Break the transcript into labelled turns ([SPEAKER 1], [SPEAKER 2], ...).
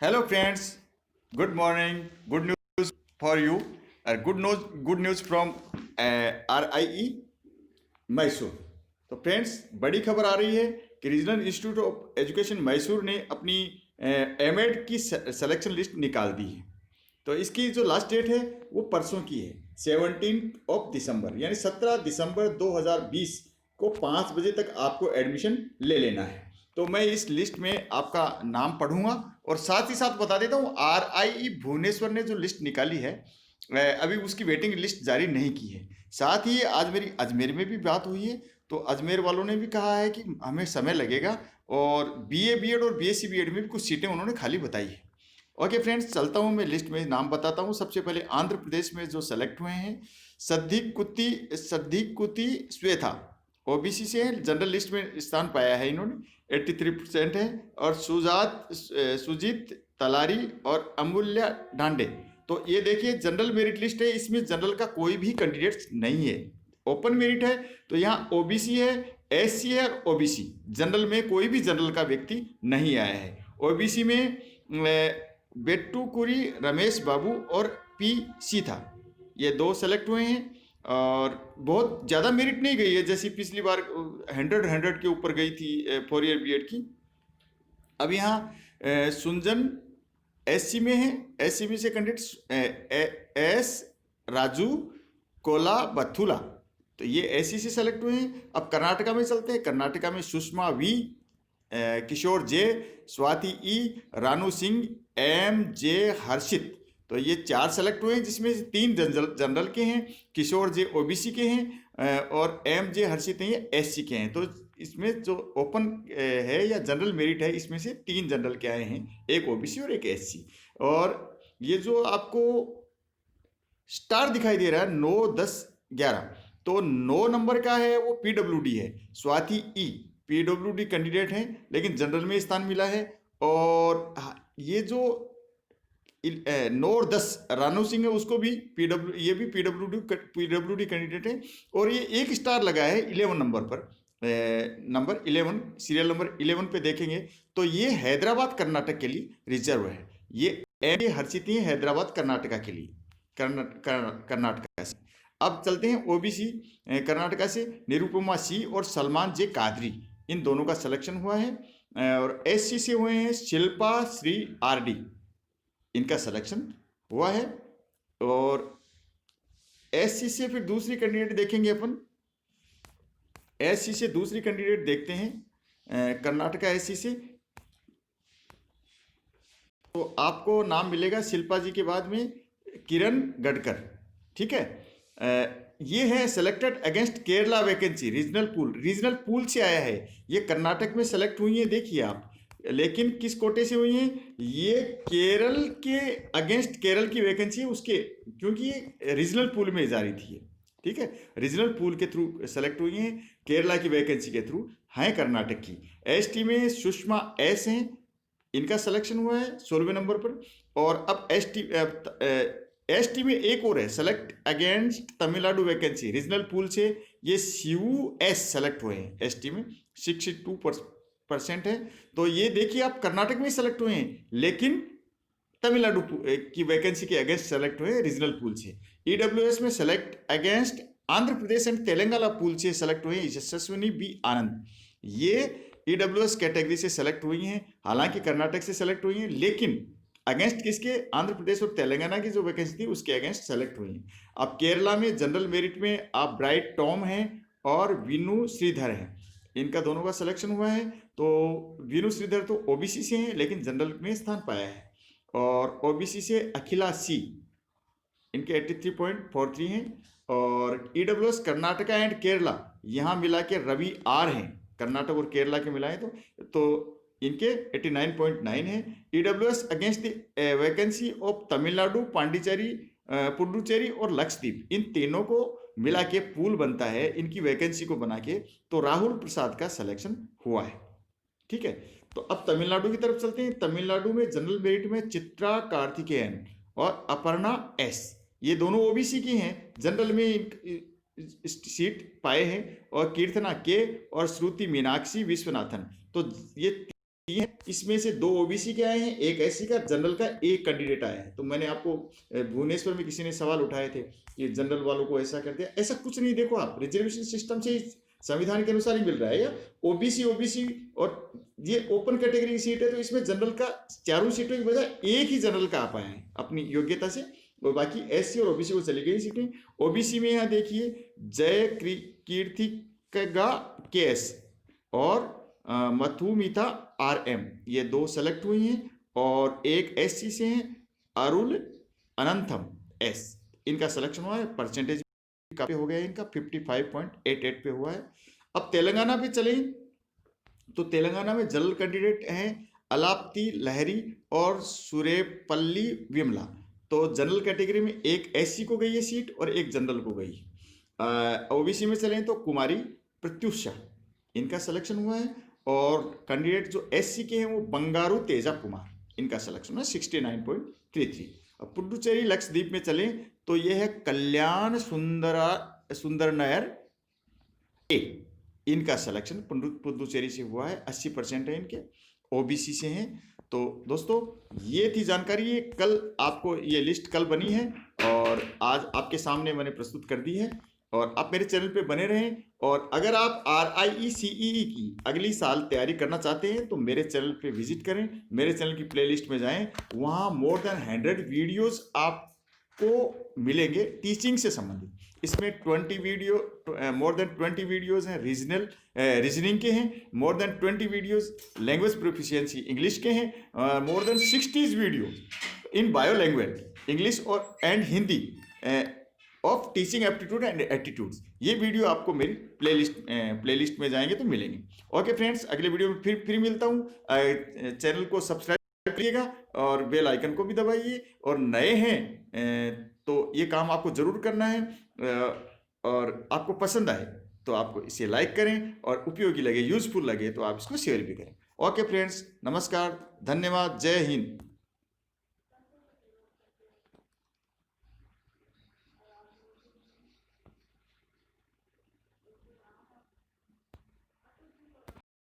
[SPEAKER 1] Hello friends, good morning. Good news for you. Good news from RIE Mysore. तो friends, बड़ी खबर आ रही है कि regional institute of education Mysore ने अपनी एमएड की सिलेक्शन लिस्ट निकाल दी है। तो इसकी जो लास्ट डेट है वो परसों की है, 17 दिसंबर, यानी 17 दिसंबर 2020 को 5 बजे तक आपको एडमिशन ले लेना है। तो मैं इस लिस्ट में आपका नाम पढ़ूंगा और साथ ही साथ बता देता हूँ, RIE भुवनेश्वर ने जो लिस्ट निकाली है अभी उसकी वेटिंग लिस्ट जारी नहीं की है। साथ ही आज मेरी अजमेर में भी बात हुई है, तो अजमेर वालों ने भी कहा है कि हमें समय लगेगा और BA BEd और BSc BEd में भी कुछ सीटें उन्होंने खाली बताई है। ओके फ्रेंड्स, चलता हूँ, मैं लिस्ट में नाम बताता हूँ। सबसे पहले आंध्र प्रदेश में जो सेलेक्ट हुए हैं, सद्दीकुती श्वेता OBC से है, जनरल लिस्ट में स्थान पाया है इन्होंने, 83% है। और सुजीत तलारी और अमूल्य डांडे, तो ये देखिए जनरल मेरिट लिस्ट है, इसमें जनरल का कोई भी कैंडिडेट नहीं है। ओपन मेरिट है तो यहाँ OBC है, SC है और OBC। जनरल में कोई भी जनरल का व्यक्ति नहीं आया है। OBC में बेट्टूकुरी रमेश बाबू और P सीथा, ये 2 सेलेक्ट हुए हैं। और बहुत ज़्यादा मेरिट नहीं गई है, जैसी पिछली बार 100 के ऊपर गई थी 4 ईयर BEd की। अब यहाँ सुंजन SC में है, SC में से कैंडिडेट S राजू कोला बथुला, तो ये SC से सेलेक्ट हुए हैं। अब कर्नाटका में चलते हैं। कर्नाटका में सुषमा V, किशोर J, Swati E, Ranu Singh, MJ हर्षित, तो ये 4 सेलेक्ट हुए हैं, जिसमें से 3 जनरल के हैं, किशोर J OBC के हैं और MJ हर्षित हैं ये SC के हैं। तो इसमें जो ओपन है या जनरल मेरिट है, इसमें से 3 जनरल के आए हैं, एक OBC और एक SC। और ये जो आपको स्टार दिखाई दे रहा है 9, 10, 11, तो 9 नंबर का है वो PWD है, स्वाति E PWD कैंडिडेट हैं, लेकिन जनरल में स्थान मिला है। और ये जो 9 और 10 रानू सिंह है, उसको भी ये भी PWD कैंडिडेट है। और ये एक स्टार लगा है 11 नंबर पर, नंबर 11, सीरियल नंबर 11 पे देखेंगे तो ये हैदराबाद कर्नाटक के लिए रिजर्व है। ये MJ हर्षित है हैदराबाद कर्नाटका के लिए, कर्नाटका से। अब चलते हैं OBC कर्नाटका से, निरुपमा C और सलमान J कादरी, इन दोनों का सिलेक्शन हुआ है। और SC से हुए हैं शिल्पा श्री RD, इनका सिलेक्शन हुआ है। और SC से फिर दूसरी कैंडिडेट देखेंगे अपन, SC से दूसरी कैंडिडेट देखते हैं कर्नाटका SC से, तो आपको नाम मिलेगा शिल्पा जी के बाद में किरण गडकर, ठीक है। ये है selected against Kerala vacancy, regional pool से आया है, ये कर्नाटक में सेलेक्ट हुई है, देखिए आप। लेकिन किस कोटे से हुई हैं, ये केरल के अगेंस्ट, केरल की वैकेंसी है उसके, क्योंकि ये रीजनल पूल में जारी थी, ठीक है, रीजनल पूल के थ्रू सेलेक्ट हुई हैं, केरला की वैकेंसी के थ्रू हैं कर्नाटक की। ST में सुषमा S हैं, इनका सिलेक्शन हुआ है 16वें नंबर पर। और अब ST में एक और है, select against Tamil Nadu vacancy, regional pool से ये CUS सेलेक्ट हुए हैं, ST में 62% है। तो ये देखिए आप, कर्नाटक में सेलेक्ट हुए हैं, लेकिन तमिलनाडु की वैकेंसी के अगेंस्ट सेलेक्ट हुए रीजनल पूल से। EWS में select against Andhra Pradesh and Telangana pool से सेलेक्ट हुए यशस्विनी B आनंद, ये EWS कैटेगरी से सेलेक्ट हुई हैं, हालांकि कर्नाटक से सेलेक्ट हुई हैं, लेकिन अगेंस्ट किसके, आंध्र प्रदेश और तेलंगाना की जो वैकेंसी थी उसके अगेंस्ट सेलेक्ट हुई हैं। अब केरला में जनरल मेरिट में आप ब्राइट टॉम हैं और विनु श्रीधर हैं, इनका दोनों का सिलेक्शन हुआ है। तो विनु श्रीधर तो OBC से हैं, लेकिन जनरल में स्थान पाया है। और OBC से अखिला C, इनके 83.43 हैं। और EWS कर्नाटका एंड केरला, यहाँ मिला के रवि R हैं, कर्नाटक और केरला के मिलाएं तो इनके 89.9 है। EWS against the vacancy of Tamil Nadu, Puducherry और लक्षद्वीप, इन तीनों को मिला के पूल बनता है, इनकी वैकेंसी को बना के, तो राहुल प्रसाद का सिलेक्शन हुआ है, ठीक है। तो अब तमिलनाडु की तरफ चलते हैं। तमिलनाडु में जनरल मेरिट में चित्रा कार्तिकेयन और अपर्णा S, ये दोनों OBC की हैं, जनरल में सीट पाए हैं। और कीर्तना K और श्रुति मीनाक्षी विश्वनाथन, तो ये है, इसमें से 2 ओबीसी के आए हैं, 1 एससी का, जनरल का 1 कैंडिडेट आया है। तो मैंने आपको भुवनेश्वर में किसी ने सवाल उठाए थे कि जनरल वालों को ऐसा कर दिया, ऐसा कुछ नहीं। देखो आप रिजर्वेशन सिस्टम से संविधान के अनुसार ही मिल रहा है, या ओबीसी ओबीसी और ये ओपन कैटेगरी की सीट है, तो इसमें जनरल का चारों सीटों की बजाय एक ही जनरल का आ पाया है अपनी योग्यता से, और बाकी एससी और ओबीसी को चली गई सीटें। ओबीसी में यहाँ देखिए जय कीर्ति केएस और मथुमिता आरएम, ये 2 सेलेक्ट हुई हैं, और एक एससी से हैं अरुल अनंतम एस, इनका सिलेक्शन हुआ है। परसेंटेज काफी हो गया है इनका, 55.88 पे हुआ है। अब तेलंगाना पे चले तो तेलंगाना में जनरल कैंडिडेट हैं अलाप्ती लहरी और सुरेपल्ली विमला। तो जनरल कैटेगरी में एक एससी को गई है सीट और एक जनरल को गई। ओबीसी में चलें तो कुमारी प्रत्युषा, इनका सिलेक्शन हुआ है, और कैंडिडेट जो एससी के हैं वो बंगारू तेजा कुमार, इनका सिलेक्शन है 69.33। अब पुडुचेरी लक्षद्वीप में चलें तो ये है कल्याण सुंदर नायर ए, इनका सिलेक्शन पुडुचेरी से हुआ है, 80% है इनके, ओबीसी से हैं। तो दोस्तों ये थी जानकारी, ये कल आपको ये लिस्ट कल बनी है और आज आपके सामने मैंने प्रस्तुत कर दी है। और आप मेरे चैनल पे बने रहें, और अगर आप RIE-CEE की अगली साल तैयारी करना चाहते हैं तो मेरे चैनल पे विजिट करें, मेरे चैनल की प्लेलिस्ट में जाएं, वहाँ मोर देन 100 वीडियोस आपको मिलेंगे टीचिंग से संबंधित। इसमें 20 वीडियो, मोर देन 20 वीडियोस हैं रीजनिंग के हैं, more than 20 videos language proficiency English के हैं, more than 60 videos in bio language English और and Hindi of teaching aptitude and attitudes. ये वीडियो आपको मेरी प्लेलिस्ट में जाएंगे तो मिलेंगे। ओके फ्रेंड्स, अगले वीडियो में फिर मिलता हूँ। चैनल को सब्सक्राइब करिएगा और बेल आइकन को भी दबाइए, और नए हैं तो ये काम आपको जरूर करना है, और आपको पसंद आए तो आपको इसे लाइक करें, और उपयोगी लगे यूजफुल लगे तो आप इसको शेयर भी करें। ओके फ्रेंड्स, नमस्कार, धन्यवाद, जय हिंद।